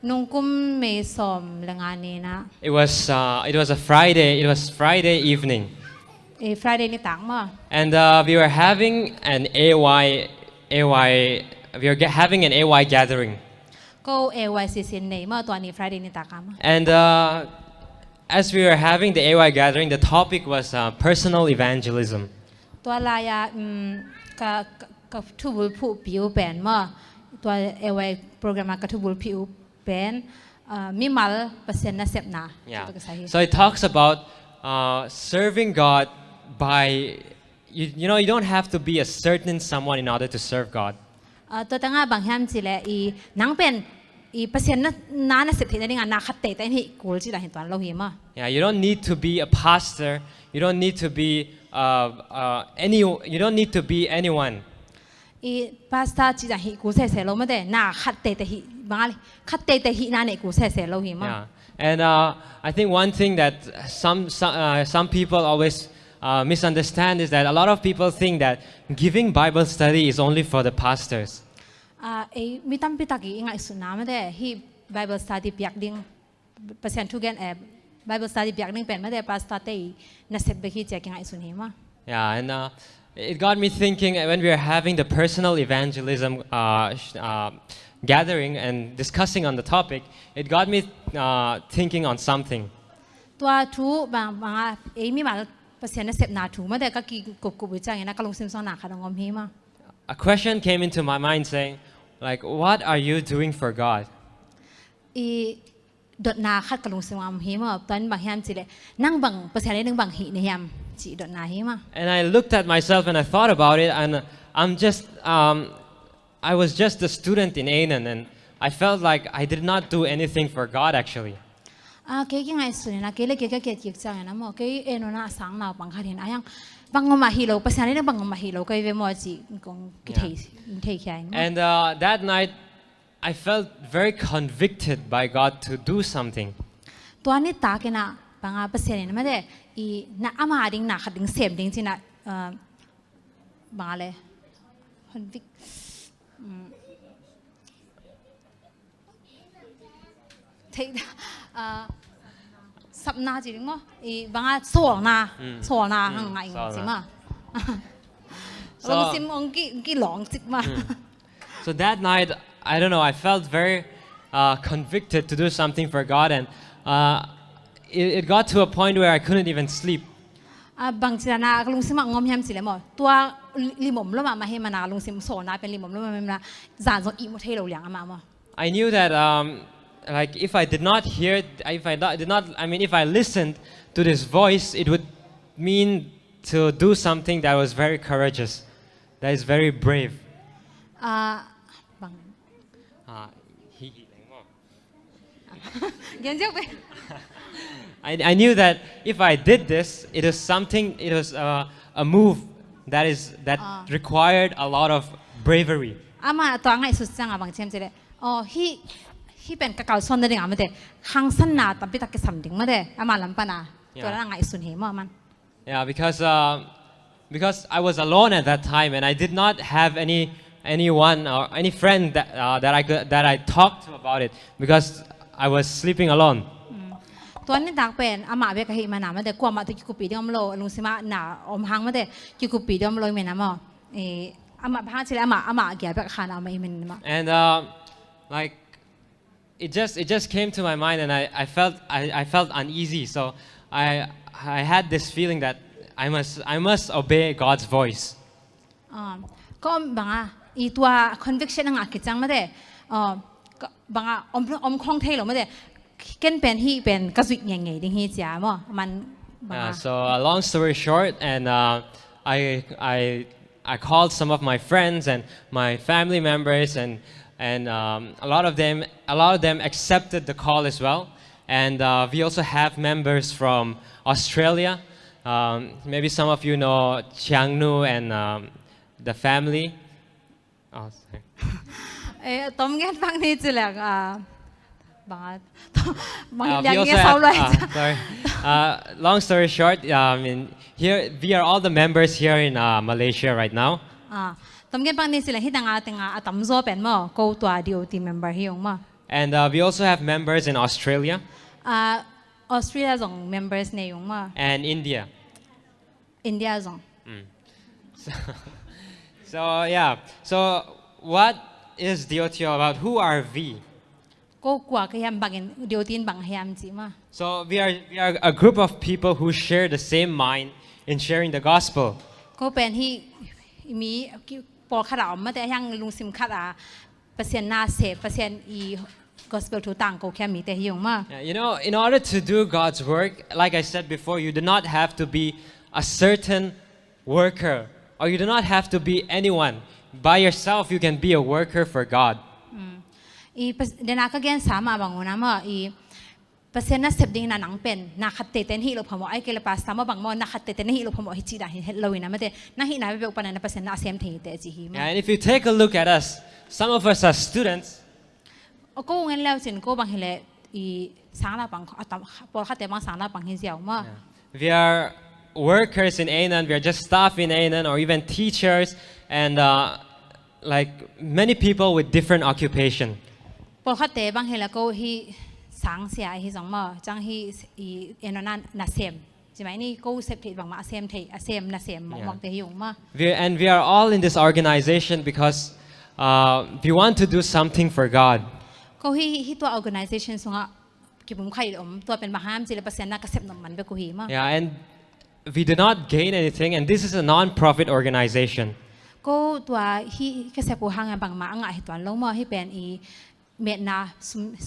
nung kum may som langani na it was a Friday. It was Friday evening, Friday ni tang mo and we were having an having an AY gathering. ก็เอวายซีซีนเมื่อตัวนี้ Friday นี่ตากาม And as we were having the AY gathering, the topic was personal evangelism. ตัวลายกับทุบุลผู้ผิวเป็นเมื่อตัวเอวายโปรแกรมกับทุบุลผิวเป็นมีมัลเปอร์เซ็นต์น่ะเสพนา Yeah. So it talks about serving God by you know you don't have to be a certain someone in order to serve God. ตัวตั้งบางแห่งจีแลอีนังเป็นอีเปอร์เซ็นต์น่าเสพติดในงานนักขัดเตะแต่นี่กูจีได้เห็นตัวเราเห็นมั้ย Yeah, you don't need to be a pastor. You don't need to be You don't need to be anyone. อีพาสต้าจีได้เห็นกูเสพเราไม่ได้นักขัดเตะแต่หิบางอะไรขัดเตะแต่หินั่นเองกูเสพเราเห็นมั้ย Yeah, and I think one thing that some people always misunderstand is that a lot of people think that giving Bible study is only for the pastors. มีตั้มพิตากีง่ายสุดนะไม่ได้ที่ Bible study เปียกดิ้งเปอร์เซ็นต์ทุกอย่างBible study เปียกดิ้งเป็นไม่ได้พาสต้าเตยนักเสพไปที่เจ้าง่ายสุดเห็นมั้ย Yeah, and it got me thinking when we were having the personal evangelism gathering and discussing on the topic. It got me thinking on something. ตัวทูบางมีมาเปอร์เซ็นต์นักเสพนาถูไม่ได้ก็กี่กบวิจัยนะก็ลงซิมซอนหนักค่ะตรงงอมฮีมา A question came into my mind saying, like, what are you doing for God? อีดดนาคัดกลงซิมงอมฮีมาตอนบางแฮมจีเลยนั่งบังเปอร์เซ็นต์ได้หนึ่งบังหีในแฮมจีดดนาฮีมา And I looked at myself and I thought about it, and I was just a student in Anan, and I felt like I did not do anything for God actually. เกี่ยง่ายสุดนะเกี่ยเกี่ยจังนะมั้งเกี่ยโนน่าสังนาบังคับเห็นอะไรยังบังงมาฮีโร่ภาษาเนี่ยบังงมาฮีโร่ก็เวมอจีกงกิเทยแค่ And that night, I felt very convicted by God to do something. ตัวนี้ตาเกนะบังภาษาเนี่ยไม่ได้อีน่าอามาดิ้งน่าขัดดิ้งเสพดิ้งจีน่ะบังอะไร convict เทสับนาจีดิ้งมั้งอีบางส่วนนาห่างไงจริงมั้ยลงซิมองกี้หลงจิกมั้ย So that night, I don't know, I felt very convicted to do something for God, and it got to a point where I couldn't even sleep. บางทีนะลงซิมงอมแฮมสิเลยมั้งตัวลิมอมแล้วมาให้มานาลงซิมโซนาเป็นลิมอมแล้วมาจานส่งอีโมเทลเหลียงมามั้ง I knew that like if I did not hear, if I listened to this voice, it would mean to do something that was very courageous, that is very brave. บัง I knew that if I did this, it was a move that required a lot of bravery. อามาตัวง่ายสุดจังบางเช่นจะเลยที่เป็นกะเกาซ้อนได้ยังไงไม่ได้ข้างสั้นนาแต่พิทักษ์สัมดิ่งไม่ได้อามาลำปนาตัวนั้นง่ายสุดเหรอมัน Yeah, because I was alone at that time and I did not have anyone or any friend that I talked to about it because I was sleeping alone. ตัวนี้ต่างเป็นอามาเวกะหิมานาไม่ได้กลัวมาที่กิคุปีเดียมโลลุงสิมาหนาอมหังไม่ได้กิคุปีเดียมโลไม่นะมั้งอามาพังชิลอามาเกี่ยวกับขานอามาอีเมนมั้ง And like it just came to my mind and I felt uneasy, so I had this feeling that I must obey God's voice. ก็บางอีตัว conviction นั่งกิจจังไม่ได้บางอมคล่องเทหรอไม่ได้เก่งเป็นที่เป็นกระสุนยังไงดิ้งที่จ้ามั้งมัน So long story short, and I called some of my friends and my family members, and a lot of them accepted the call as well. And we also have members from Australia. Maybe some of you know Chiang Nu and the family. Oh, sorry. ต้มแกงฟังนี่จะแหลกบางอ We ย่าง also เงี้ยเศร้าเลย sorry. Long story short, here we are all the members here in Malaysia right now. ตมเก็บปังนี่สิเลยที่ต่างต่างตำโซเป็นมั้งก็ตัว DOT member ที่ยงมั้ง And we also have members in Australia ออสเตรเลียส่ง members ในยงมั้ง and India. อินเดียส่ง So yeah. So what is DOT all about? Who are we? ก็กว่าก็ยังบางเดียวตีนบางพยายามจีมา So we are a group of people who share the same mind in sharing the gospel. ก็เป็นที่มีปอลขดาวมาแต่ยังลุงซิมขัดเปอร์เซ็นต์นาเสพเปอร์เซ็นต์อี gospel ทุกต่างก็แค่มีแต่ที่ยงมา Yeah, you know, in order to do God's work, like I said before, you do not have to be a certain worker, or you do not have to be anyone. By yourself, you can be a worker for God. อีเดนาก็แกนสามบางวันนะมาอีเปอร์เซ็นต์น่าเสพดิ้งน่าหนังเป็นน่าขัดเตะเต้นที่เราพอมไอ้เกลปาสามบางวันน่าขัดเตะเต้นที่เราพอมฮิจิดาเห็นเราอีนะไม่ได้น่าหิน่าไปเป็นปัญหาเปอร์เซ็นต์น่าเสพทิ้งเตะจีฮีมา And if you take a look at us, some of us are students. ก็งั้นแล้วสินก็บางทีเลยอีสางละบางปอลขัดเตะบางสางละบางเหี่ยวมา We are workers in Anan. We are just staff in Anan, or even teachers, and like many people with different occupation. ปอลขัดเตะบางทีแล้วก็ฮีสางเสียฮีสองมาจังฮีอีเอ็นนั่นน่าเสพใช่ไหมนี่ก็เสพติดบางมาเสพติดเสพน่าเสพมองแต่หิวมา And we are all in this organization because we want to do something for God. ก็ฮีตัว organization ส่งอ่ะกี่ผมใครตัวเป็นมหาจิลเปอร์เซ็นต์น่ากระเสพน้ำมันไปกูฮีมา Yeah, and we do not gain anything, and this is a non-profit organization. ก็ตัวฮีกระเสพกูห่างบางมาอ่างตัวลงมาให้เป็นอีเม็ดนา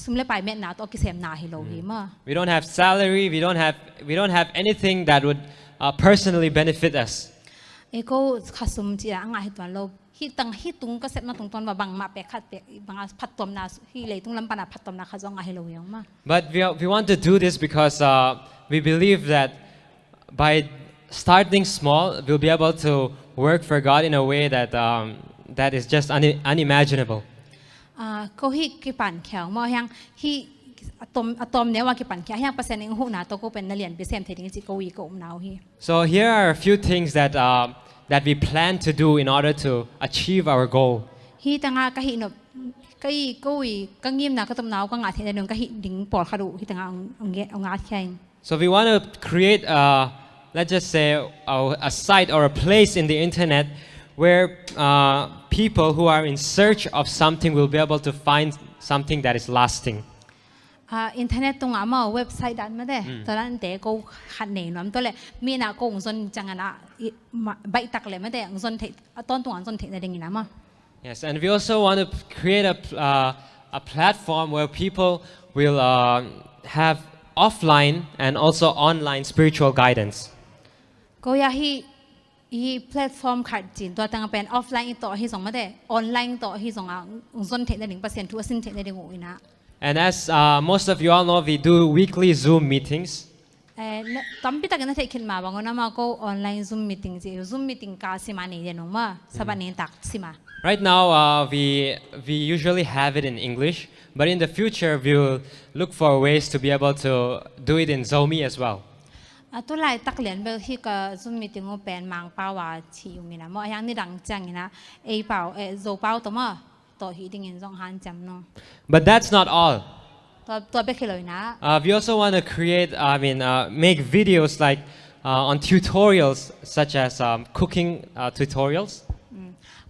ซุ่มเล่ไปเม็ดนาตัวกิเสมนาให้เราฮีมา We don't have salary. We don't have anything that would personally benefit us. เอก็ขัดซุ่มจีอ่างให้ตัวเราฮีตั้งฮีตุงก็เสพมาตรงตอนว่าบางมาเปะขัดเปะบางพัดตอมนาฮีเลยตุงลำปนาพัดตอมนาขัดจงให้เราฮีมา But we want to do this because we believe that by starting small, we'll be able to work for God in a way that is just unimaginable. ก็ฮีกี่ปั่นแขวมอยังฮีอะตอมเนี่ยว่ากี่ปั่นแขวยังเปอร์เซ็นต์เองหูนาตัวก็เป็นนักเรียนไปเซ็มเทคนิคจิโกวีก็นาวฮี So here are a few things that we plan to do in order to achieve our goal. ฮีตั้งก็ฮีนบก็ฮีก็วีก็ยิ้มนะก็ตอมนาวก็งาเทียนนึงก็ฮีดิ้งปอดขดุฮีตั้งเอางาแข่ง So we want to create let's just say a site or a place in the internet where people who are in search of something will be able to find something that is lasting. อินเทอร์เน็ตตรงอ่ะเว็บไซต์ดันมาได้ตอนนั้นเด็กก็ขัดเหนื่อยตัวเลยมีน่ะก็งนจังนะใบตักเลยมาได้งนเทต้นตัวงนเทในดิ่งนะมา Yes, and we also want to create a platform where people will have offline and also online spiritual guidance. ก็อยากให้แพลตฟอร์มขัดจีนตัวต่างเป็นออฟไลน์ต่อให้ส่งมาได้ออนไลน์ต่อให้ส่งงนเทในดิ่ง%ทั่วสิ้นเทในดิ่งอีนะ And as most of you all know, we do weekly Zoom meetings. ตอนพี่ตักนั้นเทคินมาบางคนมาก็ออนไลน์ Zoom meeting จี Zoom meeting กาสิมานี่เดี๋ยวน้องมาสัปดาห์นี้ตักสิมา Right now, we usually have it in English, but in the future, we will look for ways to be able to do it in Zomi as well. ตัวลายตักเหรียญเบลที่ก็ Zoom meeting ก็เป็นมังเป้าว่าที่อยู่มีนะมั่วอย่างนี้ดังจังนะเป้าโจเป้าตัวมาต่อที่ดิ่งเงิน2,000จำเนาะ But that's not all. ตัวเบลคือเลยนะ We also want to create, make videos like on tutorials such as cooking tutorials,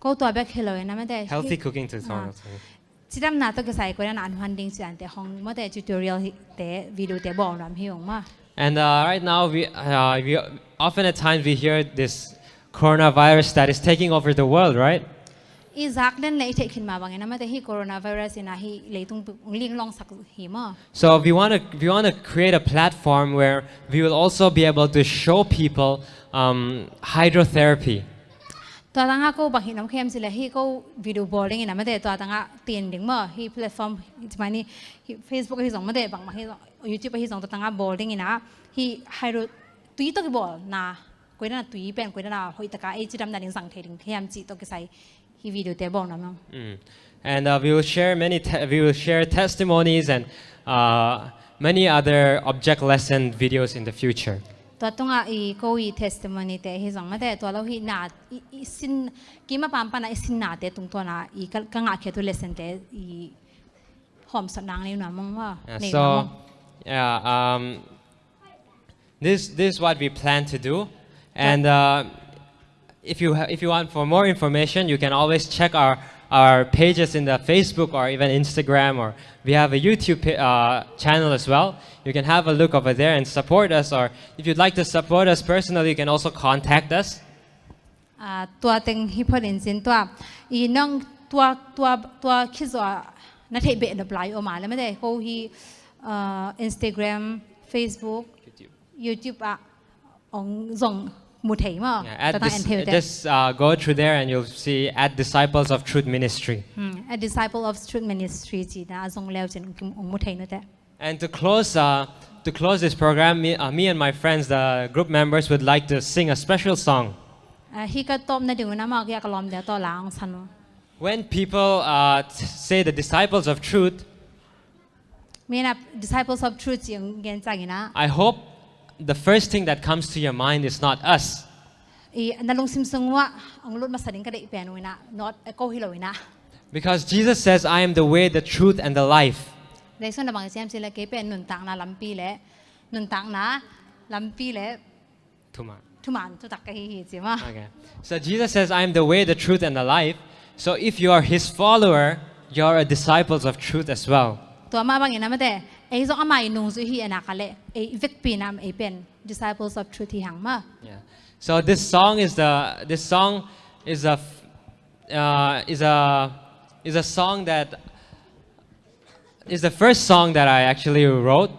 ก็ตัวเบลคือเลยนะไม่ได้ healthy cooking tutorials. ที่ดำนาตัวก็ใส่ก็ได้อ่านพันดิ่งส่วนแต่ของไม่ได้ tutorial แต่วิดีโอแต่บอกรำให้ออกมา And right now, we often at times we hear this coronavirus that is taking over the world, right? อีซักเล่นเลยเทคินมาบางอย่างนะไม่ได้ที่โคโรนาไวรัสนะที่เลยต้องลิงลองสักหิมะ So we want to create a platform where we will also be able to show people hydrotherapy. ตัวต่างก็บางทีน้ำเข้มสิเลยที่ก็วิดีโอบอลลิงนะไม่ได้ตัวต่างเตียนดิ่งมาที่แพลตฟอร์มที่มานี่เฟซบุ๊กที่ส่งไม่ได้บางที่ยูทูบที่ส่งตัวต่างบอลลิงนะที่ไฮโดรตุยตัวกี่บอลนะกุยน่าตุยเป็นกุยน่าหอยตะกาที่ดำนาดิ่งสั่งเทดิ่งเข้มจีตัวก็ใส่ที่วิดีโอแต่บอกนะมั้ง And we will share testimonies and many other object lesson videos in the future. ต ตัวตรงอีก็อี testimony แต่ที่สองมาแต่ตัวเราที่นาสินกี่มาปามปนาสินนาแต่ตรงตัวนาอีก็งาเขียนตัว lesson แต่อีหอมสนังนี่หน่อยมองว่า So, yeah, this is what we plan to do, and if you want for more information, you can always check our pages in the Facebook or even Instagram, or we have a YouTube channel as well. You can have a look over there and support us, or if you'd like to support us personally, you can also contact us. ตัวเต็งฮิปโปลินซินตัวอีน้องตัวคิดว่านัทเทเบะดับไลออกมาแล้วไม่ได้เขาฮีInstagram Facebook YouTube องส่งมุทัยมาแต่ต้อง entail แต่ Just go through there and you'll see at Disciples of Truth Ministry. A disciple of Truth Ministry จีนะส่งแล้วจนองมุทัยนั่นแต่ And to close this program, me and my friends, the group members, would like to sing a special song. ฮีก็ต้มในดึงน้ำมากอยากลอมเดี๋ยวต่อหลังสัน When people say the disciples of truth, มีนะ disciples of truth จีงเงินใจนะ I hope the first thing that comes to your mind is not us. นั่นลงซิมซึงว่าองรุ่นมาสดิงก็ได้เปลี่ยนวินะ not ก็ฮิโลวินะ Because Jesus says, I am the way, the truth, and the life. ในส่วนบางเสียงสิละเกเป็นหนุนต่างนะลำปีและหนุนต่างนะลำปีและทุกมันทุกตักกันฮีจิมา Okay. So Jesus says, I am the way, the truth, and the life. So if you are His follower, you are a disciples of truth as well. ตัวมาบางอย่างนั้นไม่แต่ไอ้สองอามานุ่งสุฮีอนาคาเล่ไอ้วิกปีนามไอ้เป็น disciples of truth ที่หังมา Yeah. So this song is a song that is the first song that I actually wrote.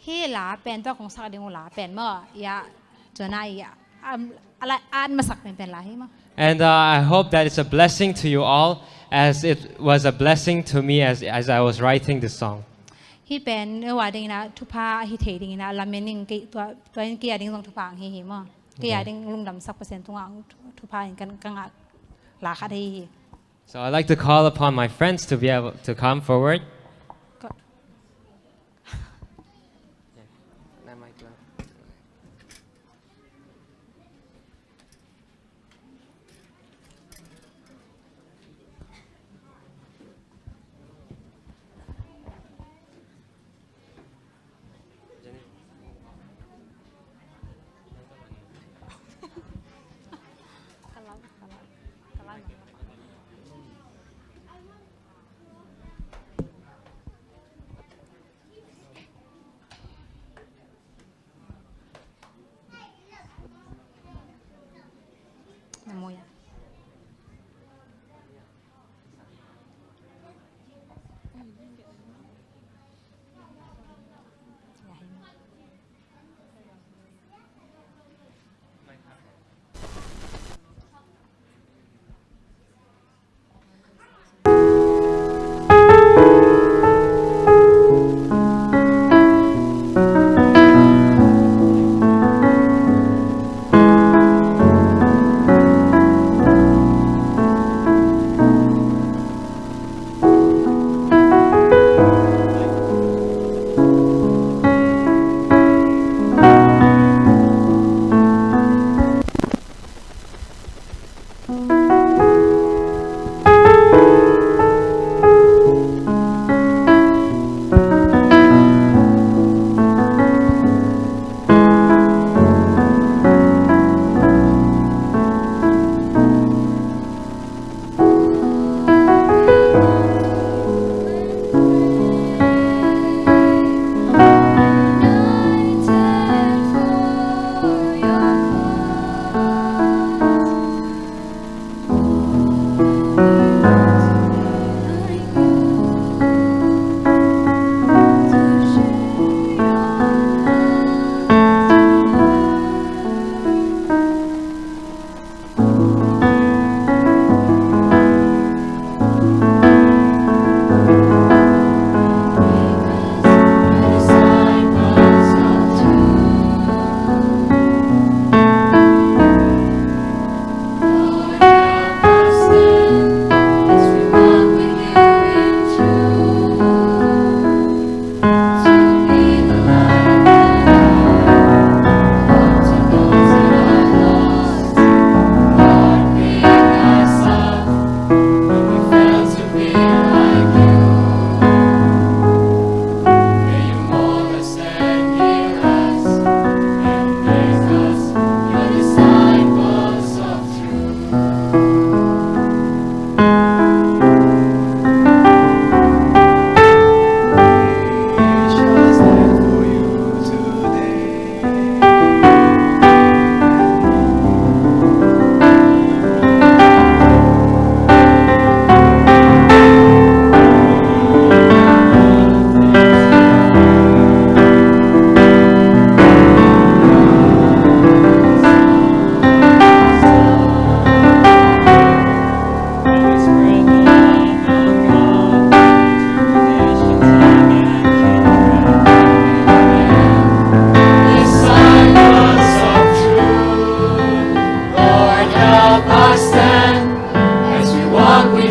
ฮีหลาเป็นตัวของสักเดียวหลาเป็นเมื่อยาจนายอะไรอ่านมาสักเป็นหลาให้มา And I hope that it's a blessing to you all, as it was a blessing to me as I was writing this song. ฮีเป็นว่าดิ่งนะทุพาฮีเทดิ่งนะลาเมนิงตัวนี้กี่ดิ่งตรงทุพาฮีมากี่ดิ่งลุงดำสักเปอร์เซ็นต์ตรงทุพากันกังหลาคาดี So I'd like to call upon my friends to be able to come forward.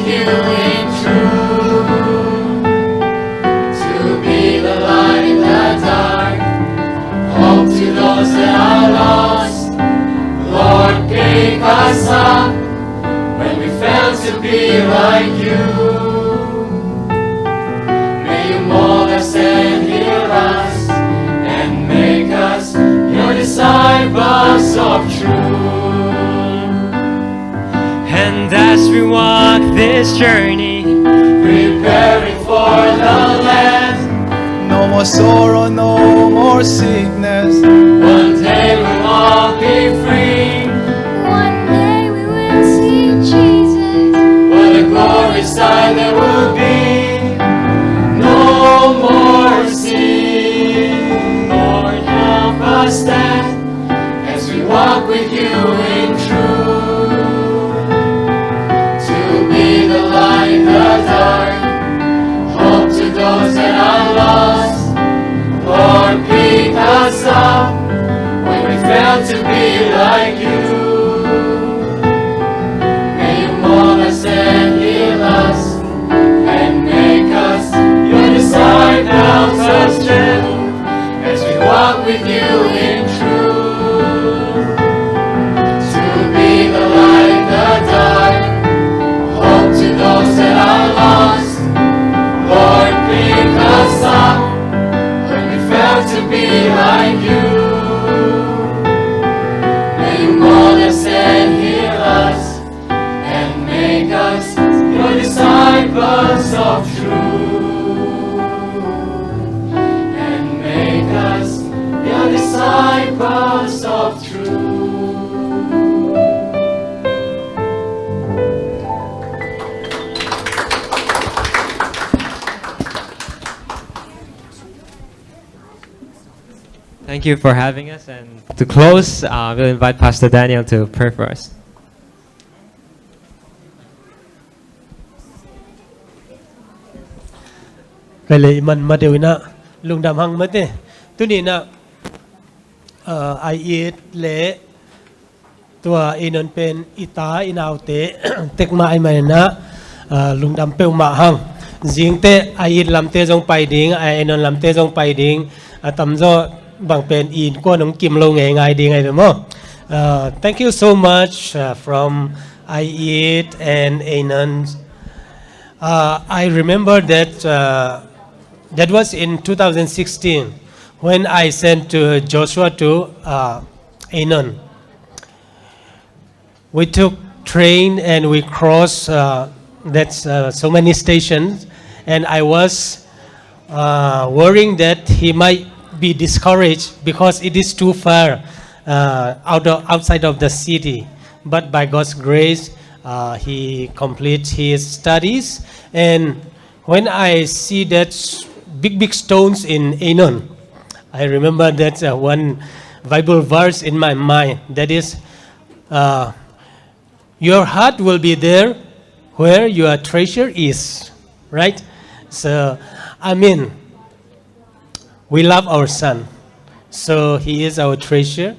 with you in truth, to be the light in the dark, hope to those that are lost. Lord, pick us up when we fail to be like you. May you mold us and heal us and make us your disciples of truth. And as we walk this journey, Preparing for the land, No more sorrow, no more sickness. one day we'll all be free. One day we will see Jesus. What a glorious time there will be. No more sin. Lord, help us stand as we walk with you in truth, to be the light in the dark, hope to those that are lost. Lord, pick us up when we fail to be like you. May you mold us and heal us and make us your disciples of strength as we walk with you in truth, to be the light in the dark, hope to those that are lost. Lord, pick us up when we fail to be like you. May you mold us and heal us and make us your disciples of truth, and make us your disciples of truth. thank you for having us. And to close, we'll invite Pastor Daniel to pray for us. Cái lệ mình mà đều na lùng đam hăng mất đi, tôi nhìn na ai ít lệตัวเอนนเป็นอิตาอินาวเตเต็กมาไอมันนะลุงดำเปลมาหังจิงเตไออิดลำเตจงไปดิ้งไอเอนนลำเตจงไปดิ้งตำโจบางเป็นอินก็น้องกิมลงไงไงดิ้งไงเป็นมั้ง thank you so much from I eat and Anon. I remember that that was in 2016 when I sent to Joshua to Anon. We took train and we crossed so many stations, and I was worrying that he might be discouraged because it is too far outside of the city. But by God's grace, he completed his studies, and when I see that big stones in Anon, I remember that one Bible verse in my mind, that is, your heart will be there where your treasure is, right? So, I mean, we love our son. So he is our treasure,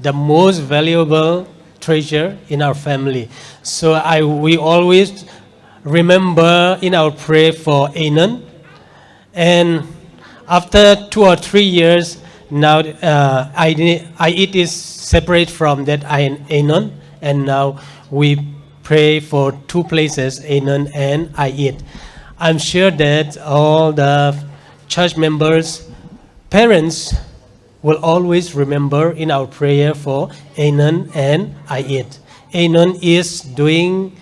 the most valuable treasure in our family. So we always remember in our prayer for Anon. And after 2 or 3 years, now it is separate from that Anon. And now we pray for 2 places, Anon and Ayit. I'm sure that all the church members, parents, will always remember in our prayer for Anon and Ayit. Anon is doing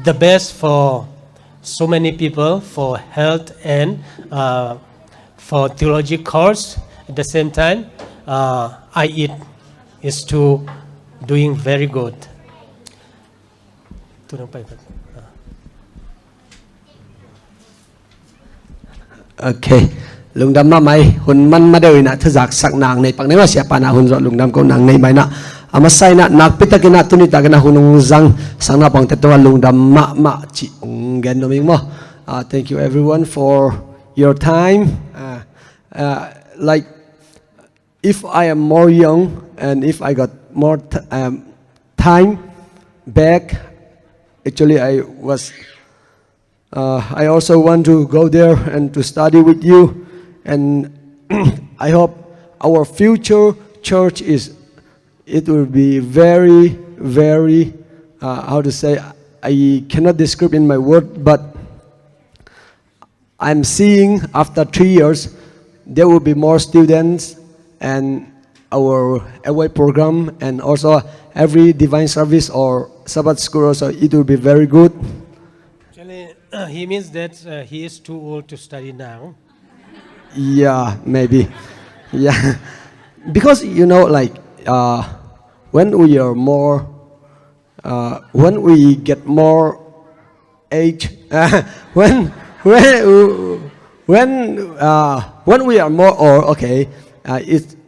the best for so many people, for health and for theology course. At the same time, Ayit is too doing very good. Okay, lùng đam mà mày hun man mà đều na thứ giặc sắc nàng này bằng này mà sẽ pan hun rồi lùng đam câu nàng này mày na, ama sai na nak pita kena tu ni ta kena hunung zang sang na pang tetua lùng đam ma chi gen no ming mo. Thank you everyone for your time. Like if I am more young and if I got more time back, actually I was I also want to go there and to study with you. And I hope our future church it will be very, very, how to say, I cannot describe in my word, but I'm seeing after 3 years, there will be more students and our away program and also every divine service or Sabbath school also, it will be very good. Actually, he means that he is too old to study now. Yeah, maybe. Yeah. Because, like, when we are more, when we get more age, when we are more old, okay,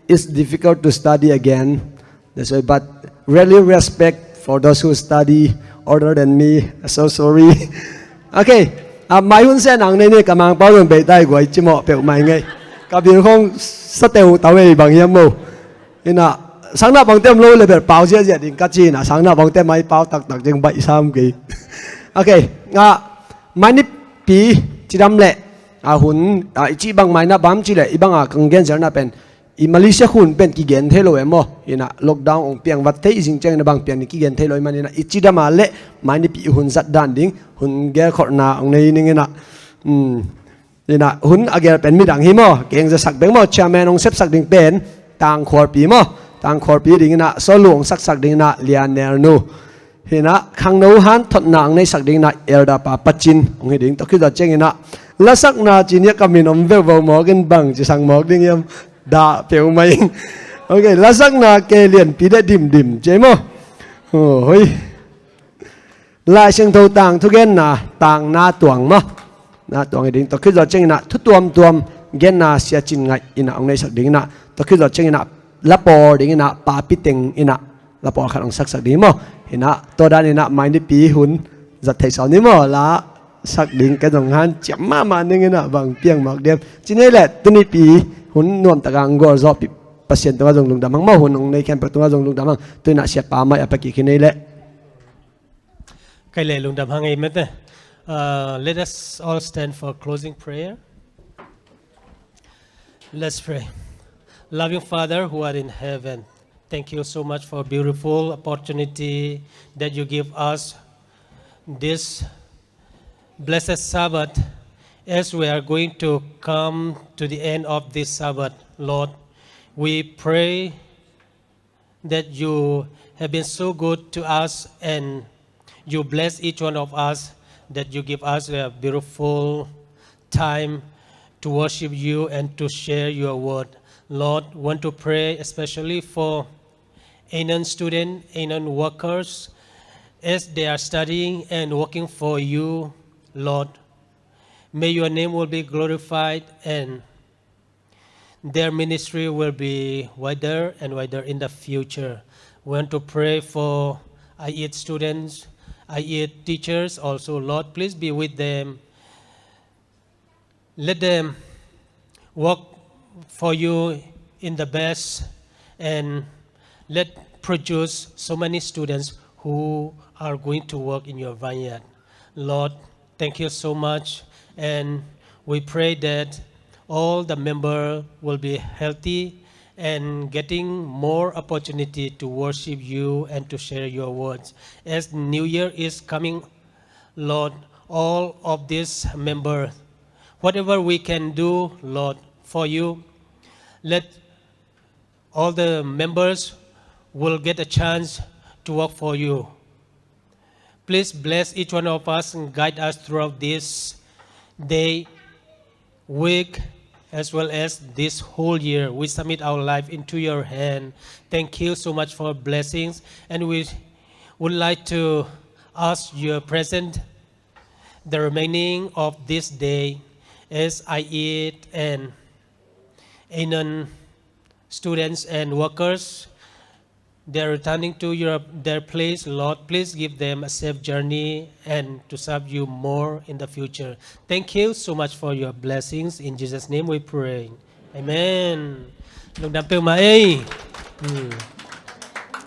it's difficult to study again. That's why, but really respect for those who study older than me. So sorry. Okay. Mai hun sen ang này cả mang bao lần bị tai quậy chỉ mọ bẹo mày ngay. Cả biển không sát đều tao về bằng hiếm mù. Nên là sáng nào bằng tem lôi là bị bao chia diện cắt chi là sáng nào bằng tem máy bao tặc tặc chừng 7-3 kỳ. Okay. Mai nếp pi chỉ đâm lệ. Hun chỉ bằng mai na bám chỉ lệ. Ibang càng gen giờ na pen. Malaysia hun pen ki gen thelo emo. Ina lockdown ong piang wat thấy jing chang na bang piang ni ki gen thelo man ina chỉ đâm lệ. Mai nếp pi hun zat dan ding. Hun ge khot na ong nei ning ina. Ina hun ager pen mi dang hi mo. Keng za sak beng mo chairman ong sep sak ding pen. Tang khor pi mo. Tang khor pi ding ina so luong sak ding na lian ner nu. Hina khang nấu han thot na ang nei sak ding na elda pa pachin ong hi ding to khi da cheng ina. La sak na chin ya kamin om ve vo mo gen bang chi sang mo ding yam da peu mai. Okay, la sak na ke lian pi da dim che mo. Hoi. Lại sinh thâu tàng thu gen na tàng na tuang mo na tuang ding to khi da cheng na thu tuam gen na sia chin ngai ina ong nei sak ding na to khi da cheng na la por ding ina pa pi teng ina la por khat ong sak ding mo ina to dan ina mai ni pi hun giật thầy sáu ni mo la sak ding cái dòng han chém ma ning ina bang piang mak dem chin nei le tu ni pi hun nuam tagang go zo pi pasien to jong lung damang mo hun ong nei ken pa to jong lung damang tu na sia pa mai apa ki ki nei le. Cái lệ lùng đam hang em thế. Let us all stand for closing prayer. Let's pray. Loving Father who art in heaven, thank you so much for a beautiful opportunity that you give us this blessed Sabbath as we are going to come to the end of this Sabbath. Lord, we pray that you have been so good to us and you bless each one of us, that you give us a beautiful time to worship you and to share your word. Lord, want to pray especially for Anon students, Anon workers, as they are studying and working for you, Lord. May your name will be glorified and their ministry will be wider and wider in the future. We want to pray for IET students, IET teachers also. Lord, please be with them. Let them work for you in the best and let produce so many students who are going to work in your vineyard. Lord, thank you so much, and we pray that all the members will be healthy and getting more opportunity to worship you and to share your words. As New Year is coming, Lord, all of these members, whatever we can do, Lord, for you, let all the members will get a chance to work for you. Please bless each one of us and guide us throughout this day, week, as well as this whole year. We submit our life into your hand. Thank you so much for blessings. And we would like to ask your presence the remaining of this day as I eat and Anon students and workers, they're returning to their place. Lord, please give them a safe journey and to serve you more in the future. Thank you so much for your blessings. In Jesus' name we pray. Amen. Lung dam peu ma